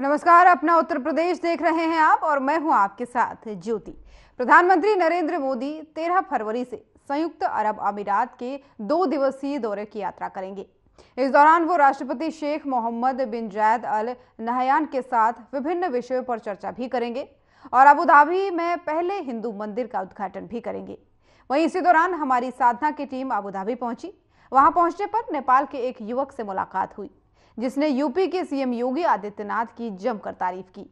नमस्कार, अपना उत्तर प्रदेश देख रहे हैं आप और मैं हूं आपके साथ ज्योति। प्रधानमंत्री नरेंद्र मोदी 13 फरवरी से संयुक्त अरब अमीरात के 2 दिवसीय दौरे की यात्रा करेंगे। इस दौरान वो राष्ट्रपति शेख मोहम्मद बिन जायद अल नहयान के साथ विभिन्न विषयों पर चर्चा भी करेंगे और अबू धाबी में पहले हिंदू मंदिर का उद्घाटन भी करेंगे। वहीं इसी दौरान हमारी साधना की टीम अबू धाबी पहुंची। वहां पहुंचने पर नेपाल के एक युवक से मुलाकात हुई जिसने यूपी के सीएम योगी आदित्यनाथ की जमकर तारीफ की।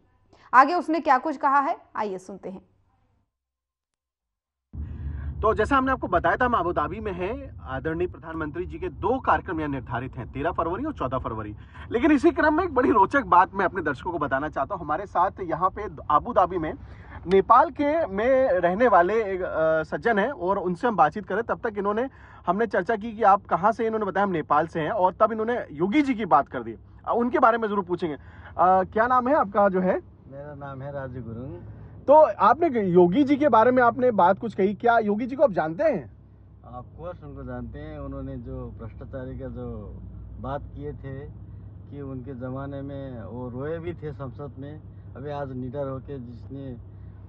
आगे उसने क्या कुछ कहा है, आइए सुनते हैं। तो जैसा हमने आपको बताया था, हम अबू धाबी में हैं। आदरणीय प्रधानमंत्री जी के 2 कार्यक्रम यहाँ निर्धारित हैं, 13 फरवरी और 14 फरवरी। लेकिन इसी क्रम में एक बड़ी रोचक बात मैं अपने दर्शकों को बताना चाहता हूँ। हमारे साथ यहाँ पे अबू धाबी में नेपाल के में रहने वाले एक सज्जन हैं और उनसे हम बातचीत करें। तब तक हमने चर्चा की कि आप कहाँ से। इन्होंने बताया हम नेपाल से हैं और तब इन्होंने योगी जी की बात कर दी। उनके बारे में जरूर पूछेंगे। क्या नाम है आपका जो है? मेरा नाम है राजू गुरुंग। तो आपने योगी जी के बारे में आपने बात कुछ कही, क्या योगी जी को आप जानते हैं? ऑफकोर्स उनको जानते हैं। उन्होंने जो भ्रष्टाचारी का जो बात किए थे कि उनके ज़माने में वो रोए भी थे संसद में। अभी आज निडर होके जिसने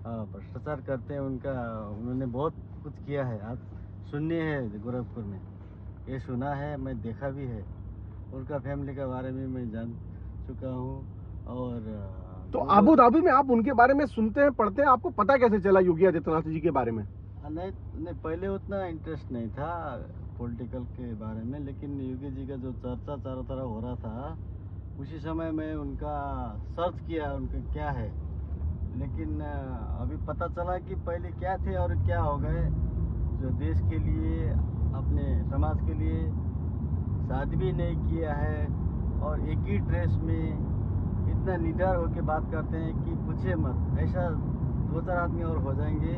भ्रष्टाचार करते हैं उन्होंने बहुत कुछ किया है। आज सुनने हैं गोरखपुर में, ये सुना है, मैं देखा भी है। उनका फैमिली के बारे में मैं जान चुका हूँ। और तो अबू धाबी में आप उनके बारे में सुनते हैं, पढ़ते हैं, आपको पता कैसे चला योगी आदित्यनाथ जी के बारे में? नहीं, पहले उतना इंटरेस्ट नहीं था पॉलिटिकल के बारे में, लेकिन योगी जी का जो चर्चा चारों तरफ हो रहा था उसी समय में उनका सर्च किया, उनका क्या है। लेकिन अभी पता चला कि पहले क्या थे और क्या हो गए। जो देश के लिए, अपने समाज के लिए शादी भी नहीं किया है और एक ही ड्रेस में इतना निडर होकर बात करते हैं कि पूछे मत। ऐसा 2-4 आदमी और हो जाएंगे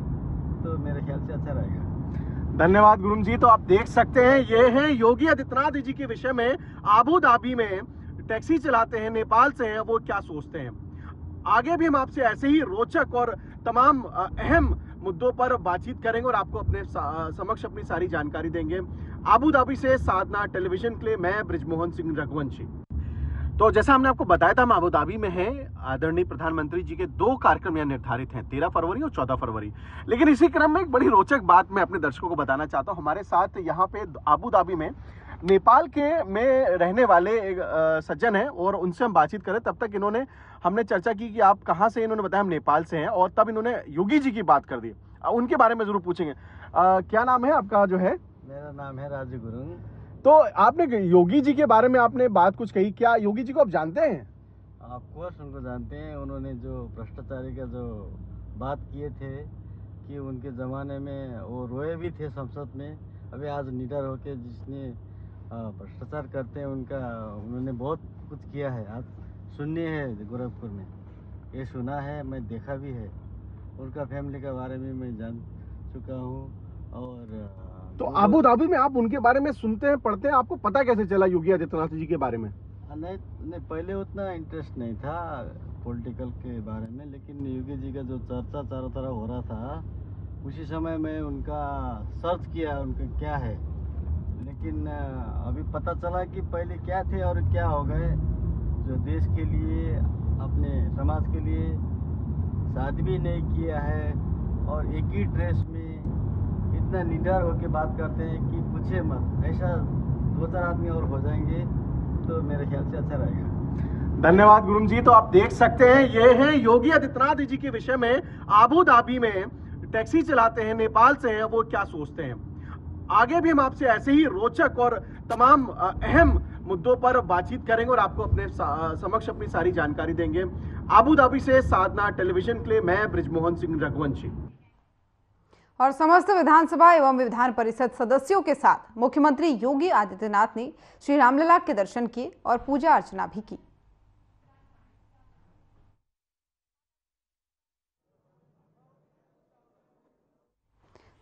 तो मेरे ख्याल से अच्छा रहेगा। धन्यवाद गुरुंग जी। तो आप देख सकते हैं, ये है योगी आदित्यनाथ जी के विषय में। अबू धाबी में टैक्सी चलाते हैं, नेपाल से हैं, वो क्या सोचते हैं। आगे भी हम आपसे ऐसे ही रोचक और तमाम अहम मुद्दों पर बातचीत करेंगे और आपको अपने समक्ष अपनी सारी जानकारी देंगे। अबू धाबी से साधना टेलीविजन के लिए मैं ब्रिजमोहन सिंह रघुवंशी। तो जैसा हमने आपको बताया था, हम अबू धाबी में हैं। आदरणीय प्रधानमंत्री जी के 2 कार्यक्रम यहाँ निर्धारित हैं, 13 फरवरी और 14 फरवरी। लेकिन इसी क्रम में एक बड़ी रोचक बात मैं अपने दर्शकों को बताना चाहता हूँ। हमारे साथ यहाँ पे अबू धाबी में नेपाल के में रहने वाले एक सज्जन हैं और उनसे हम बातचीत करें। तब तक हमने चर्चा की कि आप कहाँ से। इन्होंने बताया हम नेपाल से हैं और तब इन्होंने योगी जी की बात कर दी। उनके बारे में जरूर पूछेंगे। क्या नाम है आपका जो है? मेरा नाम है राजू गुरुंग। तो आपने योगी जी के बारे में आपने बात कुछ कही, क्या योगी जी को आप जानते हैं? ऑफकोर्स उनको जानते हैं। उन्होंने जो भ्रष्टाचारी का जो बात किए थे कि उनके ज़माने में वो रोए भी थे संसद में। अभी आज निडर होके जिसने भ्रष्टाचार करते हैं उन्होंने बहुत कुछ किया है। आज सुनने हैं गोरखपुर में, ये सुना है, मैं देखा भी है। उनका फैमिली के बारे में मैं जान चुका हूँ। और तो अबू धाबी में आप उनके बारे में सुनते हैं, पढ़ते हैं, आपको पता कैसे चला योगी आदित्यनाथ जी के बारे में? नहीं, पहले उतना इंटरेस्ट नहीं था पॉलिटिकल के बारे में, लेकिन योगी जी का जो चर्चा चारों तरफ हो रहा था उसी समय में उनका सर्च किया, उनका क्या है। लेकिन अभी पता चला कि पहले क्या थे और क्या हो गए। जो देश के लिए, अपने समाज के लिए शादी भी नहीं किया है और एक ही ड्रेस में इतना निडर होकर बात करते हैं कि पूछे मत। ऐसा 2-4 आदमी और हो जाएंगे तो मेरे ख्याल से अच्छा रहेगा। धन्यवाद गुरुंग जी। तो आप देख सकते हैं, ये है योगी आदित्यनाथ जी के विषय में। अबू धाबी में टैक्सी चलाते हैं, नेपाल से हैं, वो क्या सोचते हैं। आगे भी हम आपसे ऐसे ही रोचक और तमाम अहम मुद्दों पर बातचीत करेंगे और आपको अपने समक्ष अपनी सारी जानकारी देंगे। अबू धाबी से साधना टेलीविजन के लिए मैं ब्रिजमोहन सिंह रघुवंशी। और समस्त विधानसभा एवं विधान परिषद सदस्यों के साथ मुख्यमंत्री योगी आदित्यनाथ ने श्री रामलला के दर्शन किए और पूजा अर्चना भी की।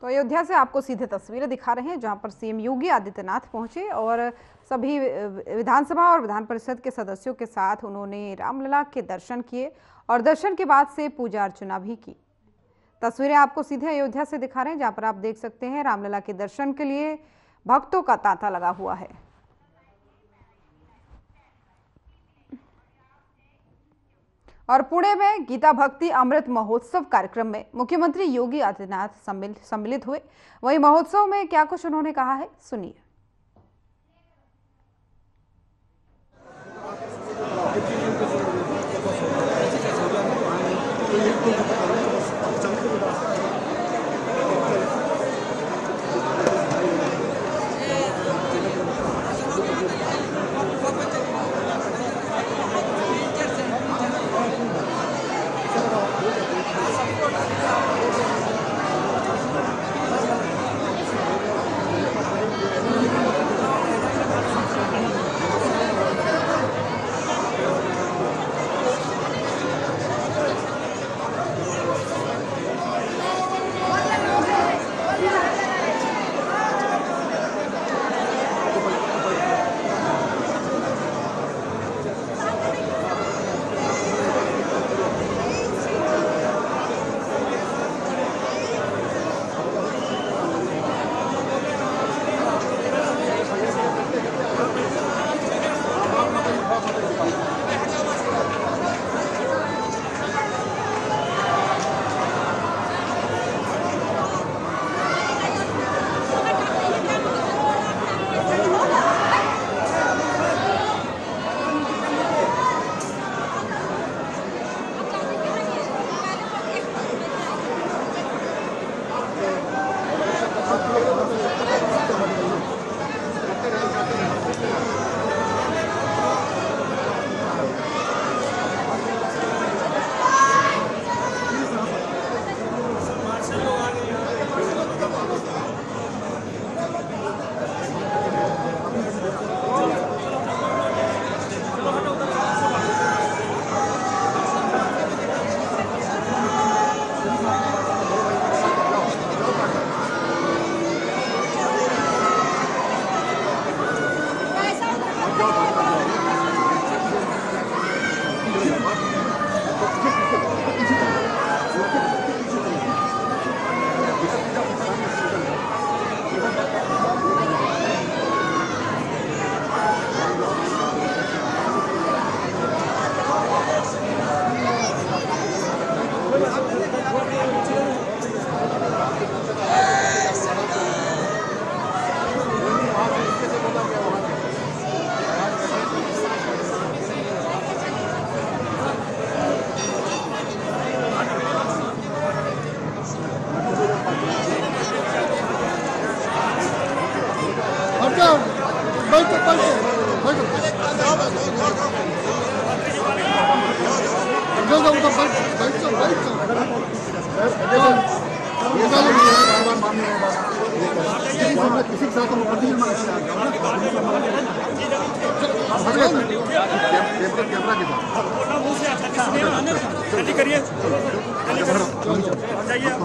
तो अयोध्या से आपको सीधे तस्वीरें दिखा रहे हैं जहां पर सीएम योगी आदित्यनाथ पहुंचे और सभी विधानसभा और विधान परिषद के सदस्यों के साथ उन्होंने रामलला के दर्शन किए और दर्शन के बाद से पूजा अर्चना भी की। तस्वीरें आपको सीधे अयोध्या से दिखा रहे हैं जहां पर आप देख सकते हैं रामलला के दर्शन के लिए भक्तों का तांता लगा हुआ है। और पुणे में गीता भक्ति अमृत महोत्सव कार्यक्रम में मुख्यमंत्री योगी आदित्यनाथ सम्मिलित हुए। वहीं महोत्सव में क्या कुछ उन्होंने कहा है, सुनिए।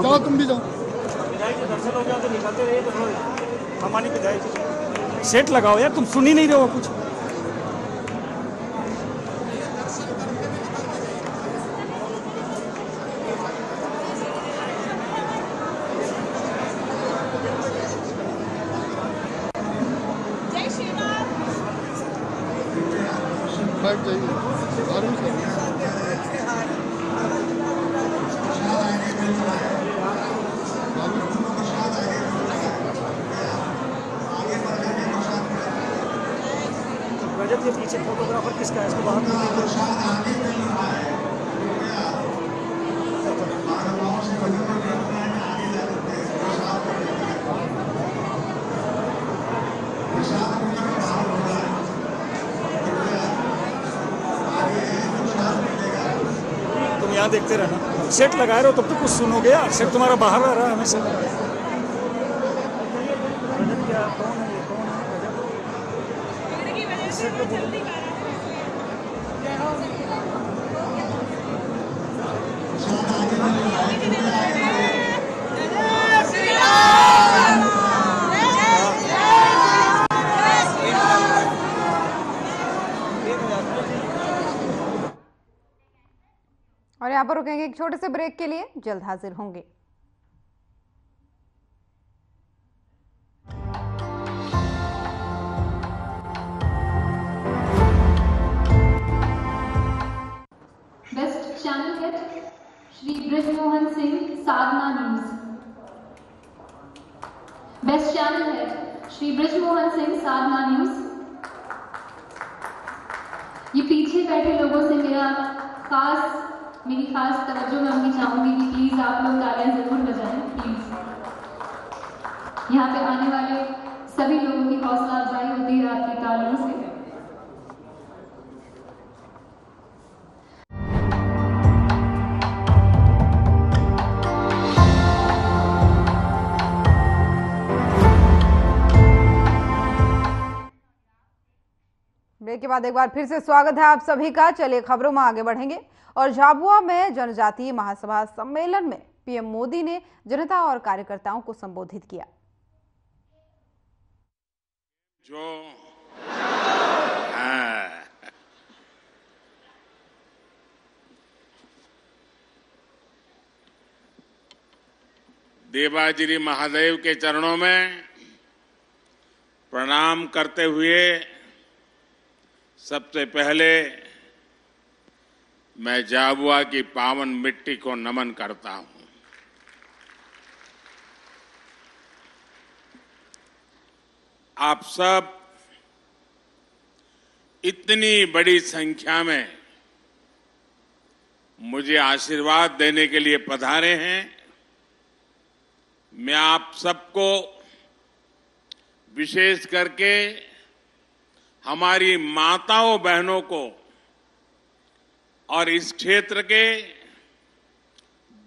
जाओ तुम भी जाओ। सेट लगाओ यार, तुम सुन ही नहीं रहे हो कुछ। बैठ जाइए। रजत के पीछे फोटोग्राफर किसका है, इसको बाहर तुम यहाँ देखते रहना। सेट लगाए रहो तब तो कुछ सुनोगे यार, सेट तुम्हारा बाहर आ रहा है हमेशा। रजत क्या कौन है, ये कौन है? सेट पे बोलो। और यहाँ पर रुकेंगे एक छोटे से ब्रेक के लिए, जल्द हाजिर होंगे। Best Shri Brijmohan Singh, Sadhna News. West channel head Shri Brijmohan Singh, Sadhna News. ये पीछे बैठे लोगों से मेरी खास तवज्जो मैं उनकी चाहूंगी कि प्लीज आप लोग तालियां जरूर बजाएं, प्लीज। यहाँ पे आने वाले सभी लोगों की हौसला अफजाई होती है आपकी तालियों से। ब्रेक के बाद एक बार फिर से स्वागत है आप सभी का। चलिए खबरों में आगे बढ़ेंगे और झाबुआ में जनजातीय महासभा सम्मेलन में पीएम मोदी ने जनता और कार्यकर्ताओं को संबोधित किया। देवाजिरी महादेव के चरणों में प्रणाम करते हुए सबसे पहले मैं झाबुआ की पावन मिट्टी को नमन करता हूं। आप सब इतनी बड़ी संख्या में मुझे आशीर्वाद देने के लिए पधारे हैं। मैं आप सबको विशेष करके हमारी माताओं बहनों को और इस क्षेत्र के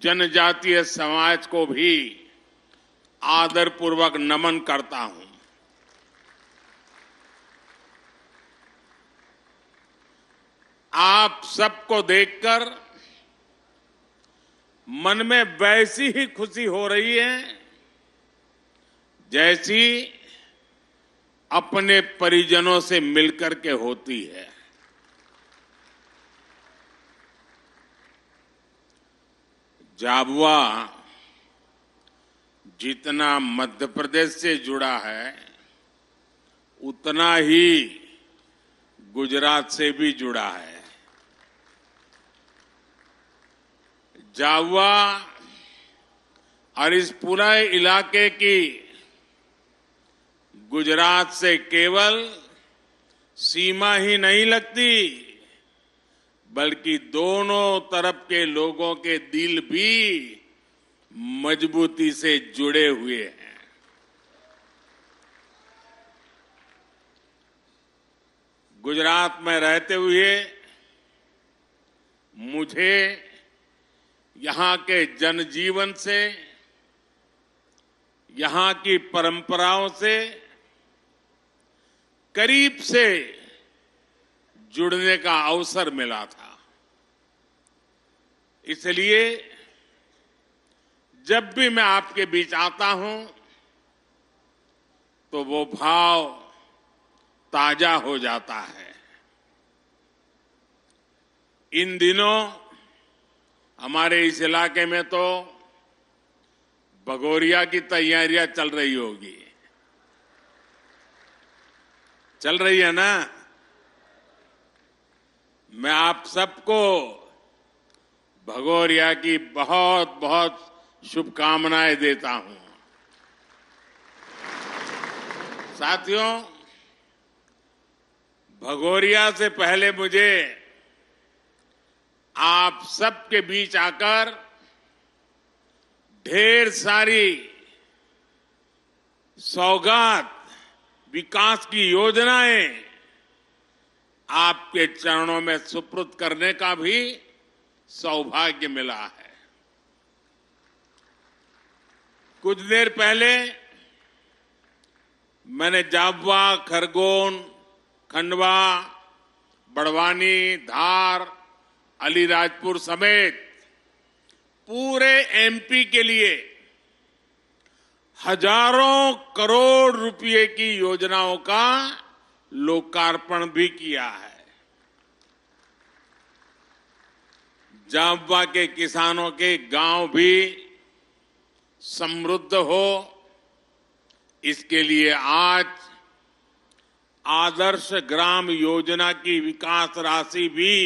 जनजातीय समाज को भी आदरपूर्वक नमन करता हूं। आप सबको देखकर मन में वैसी ही खुशी हो रही है जैसी अपने परिजनों से मिलकर के होती है। झाबुआ जितना मध्य प्रदेश से जुड़ा है उतना ही गुजरात से भी जुड़ा है। झाबुआ और इस पूरे इलाके की गुजरात से केवल सीमा ही नहीं लगती बल्कि दोनों तरफ के लोगों के दिल भी मजबूती से जुड़े हुए हैं। गुजरात में रहते हुए मुझे यहां के जनजीवन से, यहां की परंपराओं से करीब से जुड़ने का अवसर मिला था। इसलिए जब भी मैं आपके बीच आता हूं तो वो भाव ताजा हो जाता है। इन दिनों हमारे इस इलाके में तो भगोरिया की तैयारियां चल रही होगी। चल रही है ना? मैं आप सबको भगोरिया की बहुत बहुत शुभकामनाएं देता हूं। साथियों, भगोरिया से पहले मुझे आप सबके बीच आकर ढेर सारी सौगात, विकास की योजनाएं आपके चरणों में सुपुर्द करने का भी सौभाग्य मिला है। कुछ देर पहले मैंने झाबुआ, खरगोन, खंडवा, बड़वानी, धार, अलीराजपुर समेत पूरे एमपी के लिए हजारों करोड़ रुपए की योजनाओं का लोकार्पण भी किया है। झाबुआ के किसानों के गांव भी समृद्ध हो, इसके लिए आज आदर्श ग्राम योजना की विकास राशि भी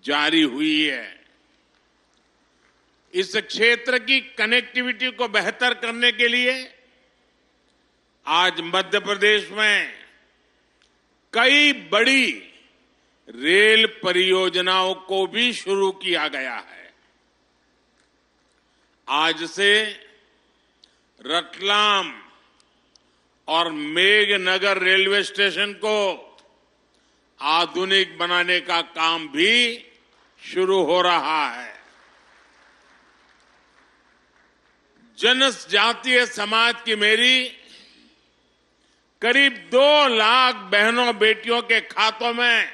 जारी हुई है। इस क्षेत्र की कनेक्टिविटी को बेहतर करने के लिए आज मध्य प्रदेश में कई बड़ी रेल परियोजनाओं को भी शुरू किया गया है। आज से रतलाम और मेघनगर रेलवे स्टेशन को आधुनिक बनाने का काम भी शुरू हो रहा है। जनजातीय समाज की मेरी करीब 2 लाख बहनों बेटियों के खातों में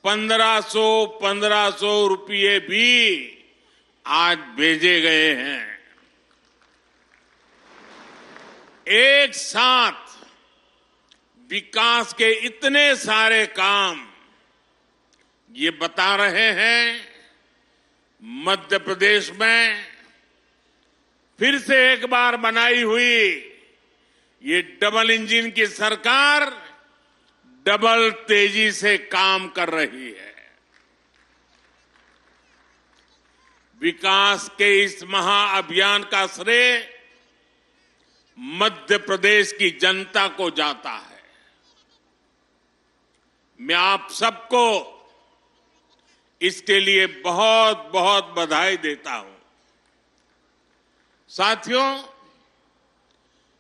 1500 रुपये भी आज भेजे गए हैं। एक साथ विकास के इतने सारे काम ये बता रहे हैं मध्य प्रदेश में फिर से एक बार बनाई हुई ये डबल इंजन की सरकार डबल तेजी से काम कर रही है। विकास के इस महाअभियान का श्रेय मध्य प्रदेश की जनता को जाता है। मैं आप सबको इसके लिए बहुत बहुत बधाई देता हूं। साथियों,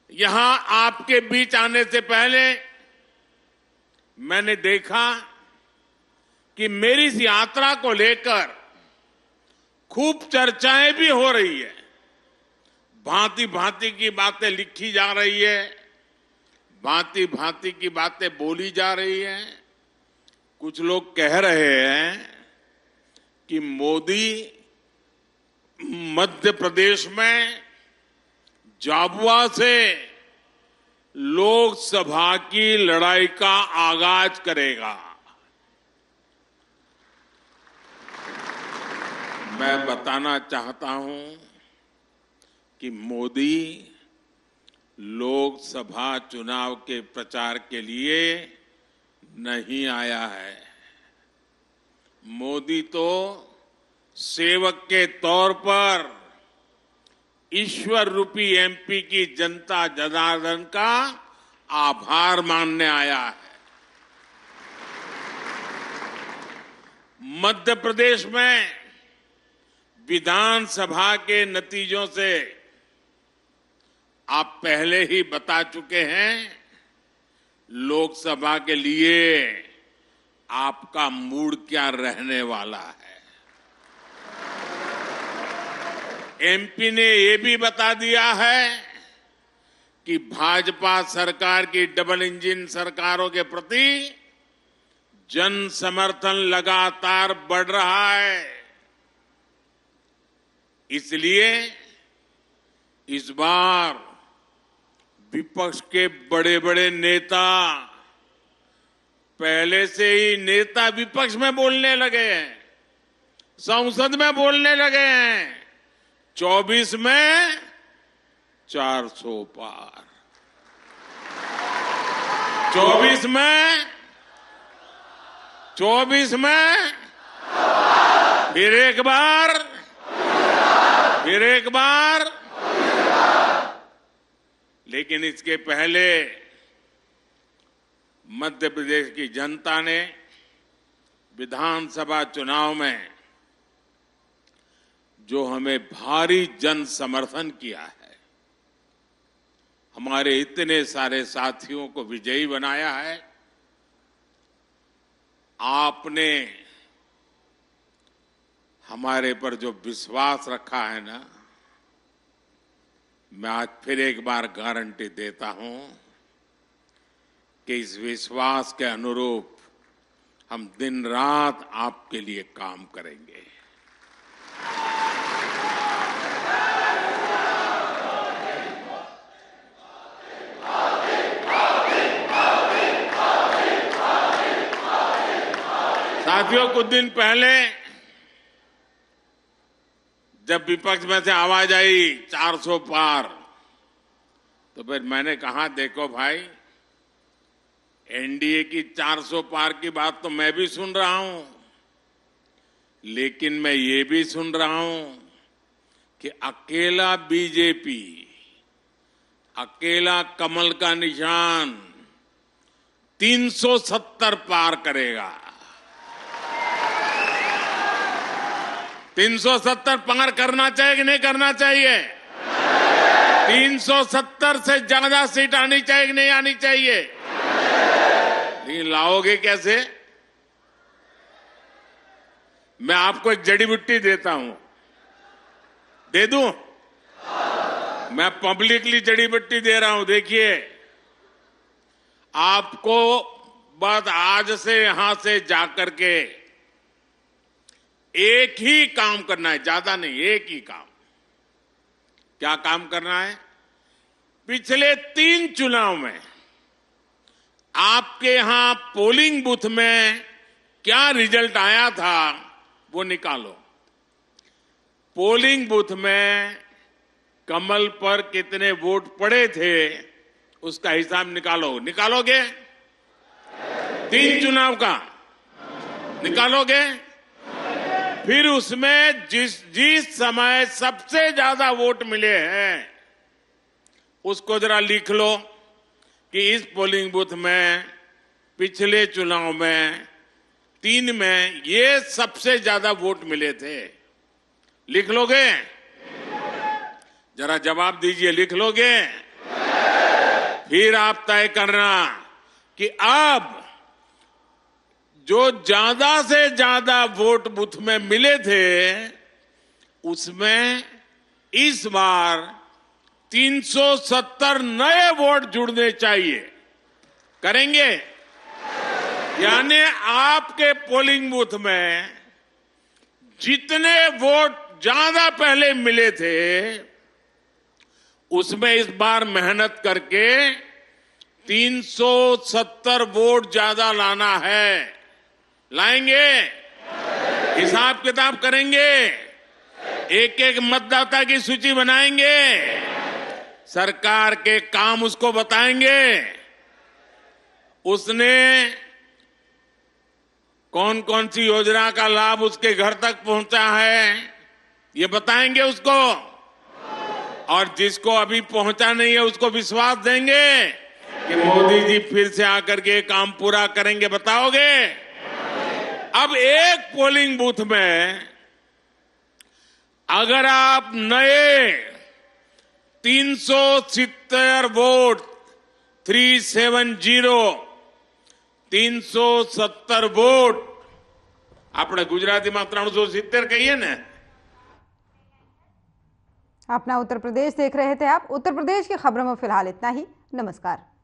यहां आपके बीच आने से पहले मैंने देखा कि मेरी इस यात्रा को लेकर खूब चर्चाएं भी हो रही है। भांति भांति की बातें लिखी जा रही है, भांति भांति की बातें बोली जा रही है। कुछ लोग कह रहे हैं कि मोदी मध्य प्रदेश में झाबुआ से लोकसभा की लड़ाई का आगाज करेगा। मैं बताना चाहता हूं कि मोदी लोकसभा चुनाव के प्रचार के लिए नहीं आया है। मोदी तो सेवक के तौर पर ईश्वर रूपी एमपी की जनता जनार्दन का आभार मानने आया है। मध्य प्रदेश में विधानसभा के नतीजों से आप पहले ही बता चुके हैं लोकसभा के लिए आपका मूड क्या रहने वाला है। एमपी ने ये भी बता दिया है कि भाजपा सरकार की डबल इंजन सरकारों के प्रति जन समर्थन लगातार बढ़ रहा है। इसलिए इस बार विपक्ष के बड़े बड़े नेता पहले से ही नेता विपक्ष में बोलने लगे हैं, संसद में बोलने लगे हैं। 24 में 400 पार, 24 में फिर एक बार, लेकिन इसके पहले मध्य प्रदेश की जनता ने विधानसभा चुनाव में जो हमें भारी जन समर्थन किया है, हमारे इतने सारे साथियों को विजयी बनाया है। आपने हमारे पर जो विश्वास रखा है ना, मैं आज फिर एक बार गारंटी देता हूं कि इस विश्वास के अनुरूप हम दिन रात आपके लिए काम करेंगे। साथियों, कुछ दिन पहले जब विपक्ष में से आवाज आई 400 पार, तो फिर मैंने कहा देखो भाई, एनडीए की 400 पार की बात तो मैं भी सुन रहा हूं, लेकिन मैं ये भी सुन रहा हूं कि अकेला बीजेपी, अकेला कमल का निशान 370 पार करेगा। 370 पार करना चाहिए कि नहीं करना चाहिए? 370 से ज्यादा सीट आनी चाहिए कि नहीं आनी चाहिए? लेकिन लाओगे कैसे? मैं आपको एक जड़ी बूटी देता हूं, दे दूं? मैं पब्लिकली जड़ी बूटी दे रहा हूं। देखिए, आपको बस आज से यहां से जाकर के एक ही काम करना है, ज्यादा नहीं, एक ही काम। क्या काम करना है? पिछले 3 चुनाव में आपके यहां पोलिंग बूथ में क्या रिजल्ट आया था वो निकालो। पोलिंग बूथ में कमल पर कितने वोट पड़े थे उसका हिसाब निकालो। निकालोगे? 3 चुनाव का निकालोगे? फिर उसमें जिस समय सबसे ज्यादा वोट मिले हैं उसको जरा लिख लो कि इस पोलिंग बूथ में पिछले चुनाव में 3 में ये सबसे ज्यादा वोट मिले थे। लिख लोगे? जरा जवाब दीजिए, लिख लोगे? फिर आप तय करना कि अब जो ज्यादा से ज्यादा वोट बूथ में मिले थे उसमें इस बार 370 नए वोट जुड़ने चाहिए। करेंगे? यानी आपके पोलिंग बूथ में जितने वोट ज्यादा पहले मिले थे उसमें इस बार मेहनत करके 370 वोट ज्यादा लाना है। लाएंगे? हिसाब किताब करेंगे? एक एक मतदाता की सूची बनाएंगे? सरकार के काम उसको बताएंगे? उसने कौन कौन सी योजना का लाभ उसके घर तक पहुंचा है ये बताएंगे उसको? और जिसको अभी पहुंचा नहीं है उसको विश्वास देंगे कि मोदी जी फिर से आकर के काम पूरा करेंगे? बताओगे? अब एक पोलिंग बूथ में अगर आप नए 370 वोट 370 वोट આપણે ગુજરાતીમાં 370 કહીએ ને। अपना उत्तर प्रदेश देख रहे थे आप। उत्तर प्रदेश की खबरों में फिलहाल इतना ही। नमस्कार।